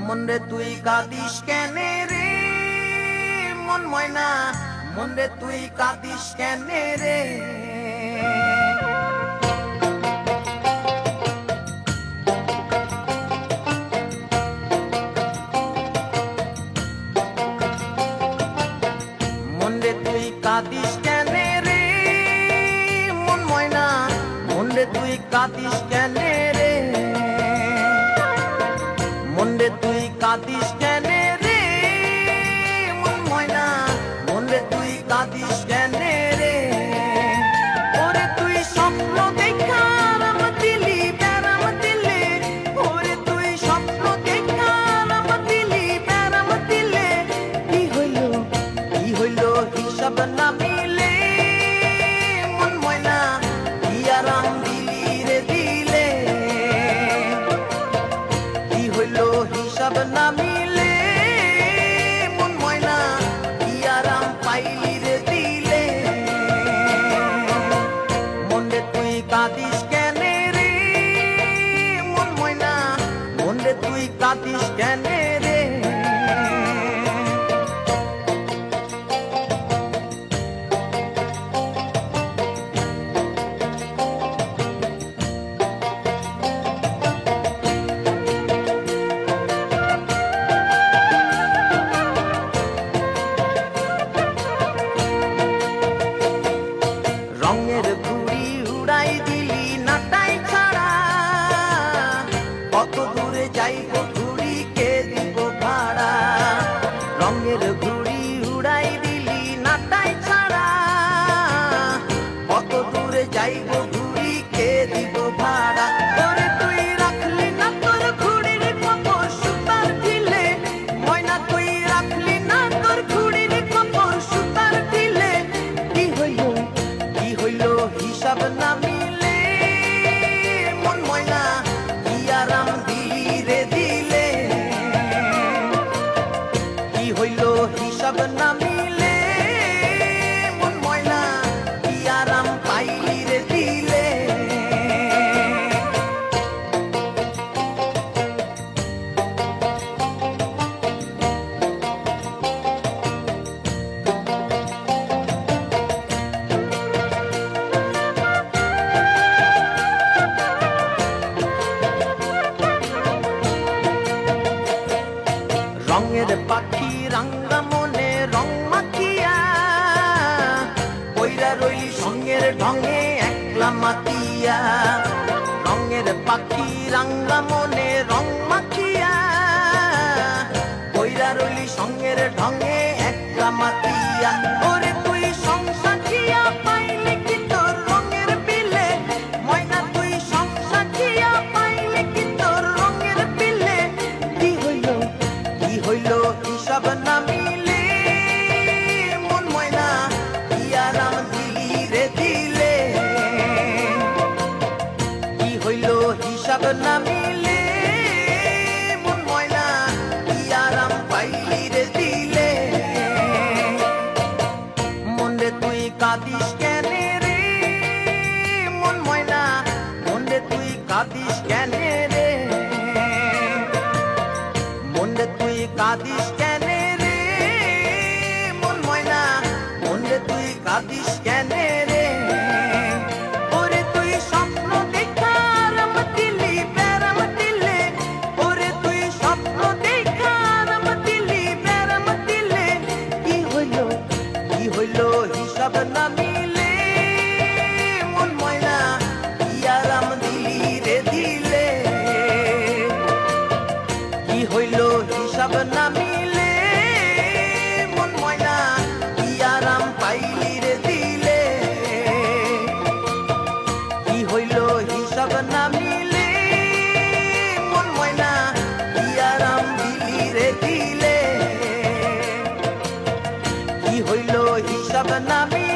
মন রে তুই কাঁদিস কেনে রে মন ময়না, মন রে তুই কাঁদিস কেনে রে। মন রে তুই কাঁদিস কেনে রে মন ময়না, মন রে তুই কাঁদিস কেনে রে। মন রে তুই কাঁদিস কেনে রে মন ময়না, মন রে তুই কাঁদিস কেনে রে। ওরে তুই স্বপ্ন দেখা আরাম দিলি ব্যারাম দিলে, ওরে তুই স্বপ্ন দেখা আরাম দিলি ব্যারাম দিলে, কি হইল হিসাব না মিলে মন ময়না, কি আরাম দিলি রে দিলে। কি হইল হিসাব না মিলে মন ময়না, কি আরাম পাইলি রে দিলে। মন রে তুই কাঁদিস কেনে রে মন ময়না, মন রে তুই কাঁদিস কেনে রে। রঙের ঘুড়ি উড়াই দিলি নাটাই ছাড়া, কত দূরে যাইব ঘুড়ি কে দিব ভাড়া। রঙের ঘুড়ি উড়াই দিলি নাটাই ছাড়া, কত দূরে যাইব ঘুড়ি কে দিব ভাড়া। ওরে তুই রাখলি না তোর ঘুড়ির খবর সুতার ঢিলে, ময়না তুই রাখলি না তোর ঘুড়ির খবর সুতার ঢিলে। কি হইল হিসাব না মিলে মন ময়না, কি আরাম দিলি রে দিলে। কি হইল হিসাব না মিলে মন ময়না, কি আরাম পাইলি রে দিলে। রঙের পাখি রাঙ্গা মনে রং মাখিয়া, কইরা রইলি সঙ্গের ঢঙে একলা মাতিয়া। রঙের পাখি রাঙ্গা মনে রং মাখিয়া, কইরা রইলি সঙ্গের ঢঙে একলা মাতিয়া। ওরে তুই সংসাখিয়া পাইলে কি তোর রঙের বিলে, ময়না তুই সংসাখিয়া পাইলে কি তোর রঙের বিলে। কি হইল হিসাব না মিলে মন ময়না, কি আরাম দিলি রে দিলে। কি হইল হিসাব না মিলে মন ময়না, কি আরাম পাইলি রে দিলে। মন রে তুই কাঁদিস কেনে রে মন ময়না, মন রে তুই কাঁদিস কেনে রে। মন রে তুই কাঁদিস কেনে রে মন ময়না, মন রে তুই কাঁদিস কেনে রে। ওরে তুই স্বপ্ন দেখা আরাম দিলি ব্যারাম দিলে, ওরে তুই স্বপ্ন দেখা আরাম দিলি ব্যারাম দিলে। কি হইল হিসাব না মিলে মন ময়না, কি আরাম দিলি রে দিলে। কি হইল হিসাব না মিলে মন ময়না, কি আরাম পাইলি রে দিলে। কি হইল হিসাব না মিলে মন ময়না, কি আরাম দিলি রে দিলে। কি হইল হিসাব না মিলে